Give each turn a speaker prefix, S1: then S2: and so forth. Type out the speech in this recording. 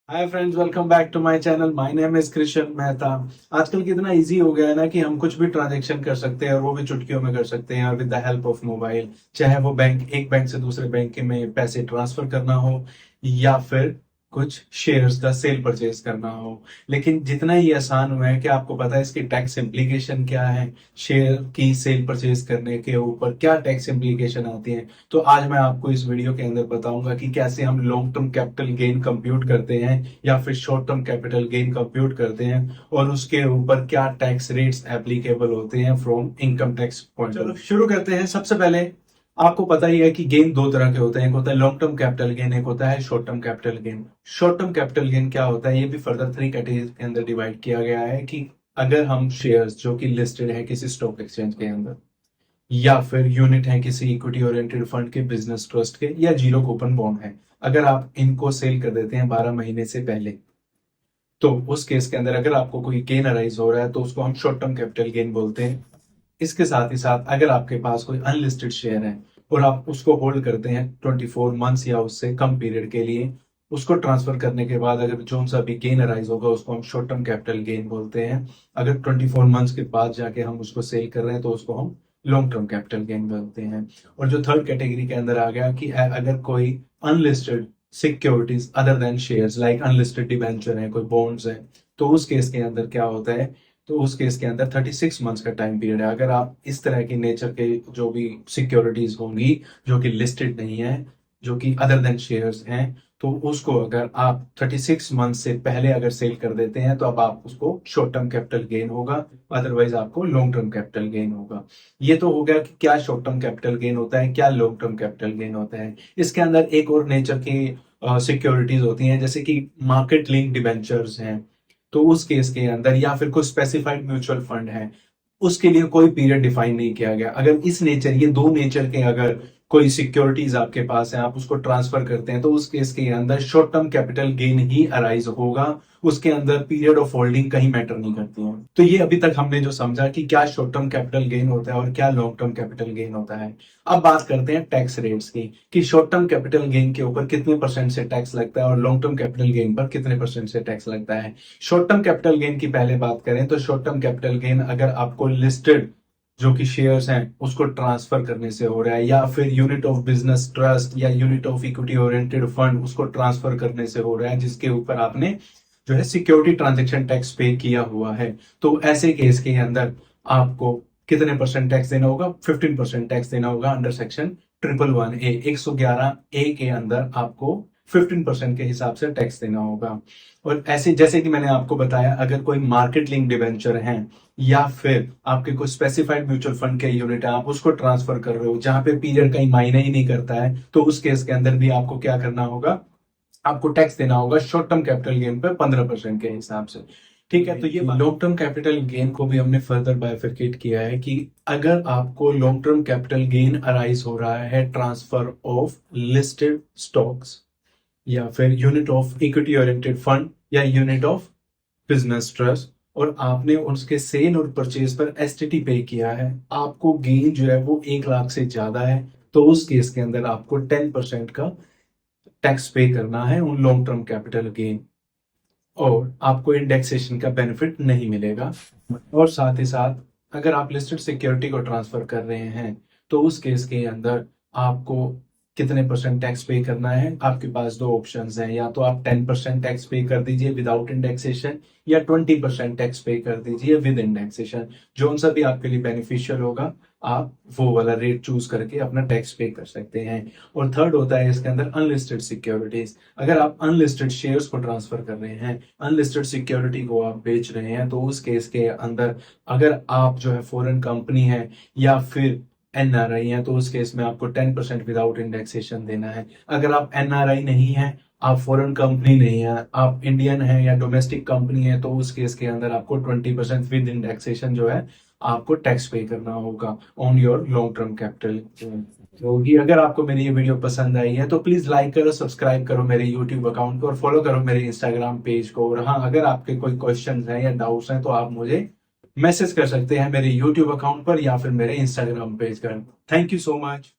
S1: Hi friends, welcome back to my channel. My name is Krishna Mehta. आजकल कितना easy हो गया है ना कि हम कुछ भी ट्रांजैक्शन कर सकते हैं और वो भी चुटकियों में कर सकते हैं with the help of mobile. चाहे वो एक बैंक से दूसरे बैंक में पैसे ट्रांसफर करना हो या फिर कुछ शेयर्स का सेल परचेज करना हो। लेकिन जितना ही आसान हुआ है, कि आपको पता है इसकी टैक्स इम्प्लीकेशन क्या है? शेयर की सेल परचेज करने के ऊपर क्या टैक्स इम्प्लीकेशन आती है? तो आज मैं आपको इस वीडियो के अंदर बताऊंगा कि कैसे हम long term capital gain compute करते हैं या फिर short term capital gain compute करते हैं और उसके ऊपर क्या टैक्स रेट्स एप्लीकेबल होते हैं फ्रॉम इनकम टैक्स पॉइंट। चलो शुरू करते हैं। सबसे पहले आपको पता ही है कि गेन दो तरह के होते हैं, एक होता है लॉन्ग टर्म कैपिटल गेन, एक होता है short term capital gain. Short term capital gain क्या होता है? ये भी फर्दर थ्री कैटेगरी के अंदर डिवाइड किया गया है कि अगर हम शेयर्स जो कि लिस्टेड है किसी स्टॉक एक्सचेंज के अंदर या फिर यूनिट है किसी इक्विटी ओरिएंटेड फंड के, बिजनेस ट्रस्ट के, या जीरो कूपन बॉन्ड है, अगर आप इनको सेल कर देते हैं 12 महीने से पहले, तो उस केस के अंदर अगर आपको कोई गेन अराइज हो रहा है तो उसको हम शॉर्ट टर्म कैपिटल गेन बोलते हैं। इसके साथ ही साथ अगर आपके पास कोई अनलिस्टेड शेयर है और आप उसको होल्ड करते हैं 24 मंथ्स या उससे कम पीरियड के लिए, उसको ट्रांसफर करने के बाद अगर जो सा भी गेन अराइज होगा उसको हम शॉर्ट टर्म कैपिटल गेन बोलते हैं। अगर 24 मंथ्स के बाद जाके हम उसको सेल कर रहे हैं तो उसको हम लॉन्ग टर्म कैपिटल गेन बोलते हैं। और जो थर्ड कैटेगरी के अंदर आ गया कि अगर कोई unlisted securities other than shares like unlisted debenture है, कोई बॉन्ड्स है, तो उस केस के अंदर क्या होता है? तो उस केस के अंदर 36 मंथ्स का टाइम पीरियड है। अगर आप इस तरह की नेचर के जो भी सिक्योरिटीज होंगी जो कि लिस्टेड नहीं है, जो कि अदर देन शेयर्स हैं, तो उसको अगर आप 36 मंथ से पहले अगर सेल कर देते हैं तो अब आप उसको शॉर्ट टर्म कैपिटल गेन होगा, अदरवाइज आपको लॉन्ग टर्म कैपिटल गेन होगा। ये तो हो गया कि क्या शॉर्ट टर्म कैपिटल गेन होता है, क्या लॉन्ग टर्म कैपिटल गेन होता है। इसके अंदर एक और नेचर की सिक्योरिटीज होती हैं, जैसे कि मार्केट लिंक डिबेंचर्स हैं। तो उस केस के अंदर या फिर कोई स्पेसिफाइड म्यूचुअल फंड है, उसके लिए कोई पीरियड डिफाइन नहीं किया गया। अगर इस नेचर, ये दो नेचर के अगर कोई सिक्योरिटीज आपके पास है, आप उसको ट्रांसफर करते हैं, तो उस केस के अंदर शॉर्ट टर्म कैपिटल गेन ही अराइज होगा। उसके अंदर पीरियड ऑफ होल्डिंग कहीं मैटर नहीं करती है। तो ये अभी तक हमने जो समझा कि क्या शॉर्ट टर्म कैपिटल गेन होता है और क्या लॉन्ग टर्म कैपिटल गेन होता है। अब बात करते हैं टैक्स रेट्स की, कि शॉर्ट टर्म कैपिटल गेन के ऊपर कितने परसेंट से टैक्स लगता है और लॉन्ग टर्म कैपिटल गेन पर कितने परसेंट से टैक्स लगता है। शॉर्ट टर्म कैपिटल गेन की पहले बात करें तो शॉर्ट टर्म कैपिटल गेन अगर आपको लिस्टेड जो कि शेयर्स हैं उसको ट्रांसफर करने से हो रहा है, या फिर यूनिट ऑफ बिजनेस ट्रस्ट या unit of equity oriented fund उसको ट्रांसफर करने से हो रहा है, जिसके ऊपर आपने जो है सिक्योरिटी ट्रांजेक्शन टैक्स पे किया हुआ है, तो ऐसे केस के अंदर आपको कितने परसेंट टैक्स देना होगा? 15% टैक्स देना होगा अंडर सेक्शन 111A 111A के अंदर आपको 15% के हिसाब से टैक्स देना होगा। और ऐसे जैसे कि मैंने आपको बताया, अगर कोई मार्केट लिंक डिवेंचर है या फिर आपके कोई स्पेसिफाइड म्यूचुअल फंड के यूनिट है, आप उसको ट्रांसफर कर रहे हो जहां पे पीरियड कहीं मायने ही नहीं करता है, तो उस केस के अंदर भी आपको क्या करना होगा? आपको टैक्स देना होगा शॉर्ट टर्म कैपिटल गेन पे 15% के हिसाब से। ठीक है, तो ये लॉन्ग टर्म कैपिटल गेन को भी हमने फर्दर बाइफरकेट किया है कि अगर आपको long term capital gain arise हो रहा है ट्रांसफर ऑफ लिस्टेड स्टॉक्स या फिर unit of equity oriented fund या यूनिट ऑफ बिजनेस ट्रस्ट, और आपने उसके सेल और परचेज पर एसटीटी पे किया है, आपको गेन जो है वो 1 लाख से ज्यादा है, तो उस केस के अंदर आपको 10% का टैक्स पे करना है उन लॉन्ग टर्म कैपिटल गेन, और आपको इंडेक्सेशन का बेनिफिट नहीं मिलेगा। और साथ ही साथ अगर आप लिस्टेड सिक्योरिटी को ट्रांसफर कर रहे हैं तो उस केस के अंदर आपको कितने परसेंट टैक्स पे करना है? आपके पास दो ऑप्शंस हैं, या तो आप 10% टैक्स पे कर दीजिए विदाउट इंडेक्सेशन, या 20% टैक्स पे कर दीजिए विद इंडेक्सेशन। जो सा भी आपके लिए बेनिफिशियल होगा, आप वो वाला रेट चूज करके अपना टैक्स पे कर सकते हैं। और थर्ड होता है इसके अंदर अनलिस्टेड सिक्योरिटीज। अगर आप अनलिस्टेड शेयर्स को ट्रांसफर कर रहे हैं, अनलिस्टेड सिक्योरिटी को आप बेच रहे हैं, तो उस केस के अंदर अगर आप जो है फॉरेन कंपनी है या फिर एनआरआई है, तो उस केस में आपको 10% विदाउट इंडेक्सेशन देना है। अगर आप एनआरआई नहीं है, आप फॉरेन कंपनी नहीं है, आप इंडियन है या डोमेस्टिक कंपनी है, तो उस केस के अंदर आपको 20% विद इंडेक्सेशन जो है आपको टैक्स पे करना होगा on your long term capital. तो ये अगर आपको मेरी ये वीडियो पसंद आई है तो प्लीज लाइक करो, सब्सक्राइब करो मेरे यूट्यूब अकाउंट को और फॉलो करो मेरे इंस्टाग्राम पेज को। और हाँ, अगर आपके कोई क्वेश्चन है या डाउट्स हैं तो आप मुझे मैसेज कर सकते हैं मेरे यूट्यूब अकाउंट पर या फिर मेरे इंस्टाग्राम पेज पर। Thank you so much.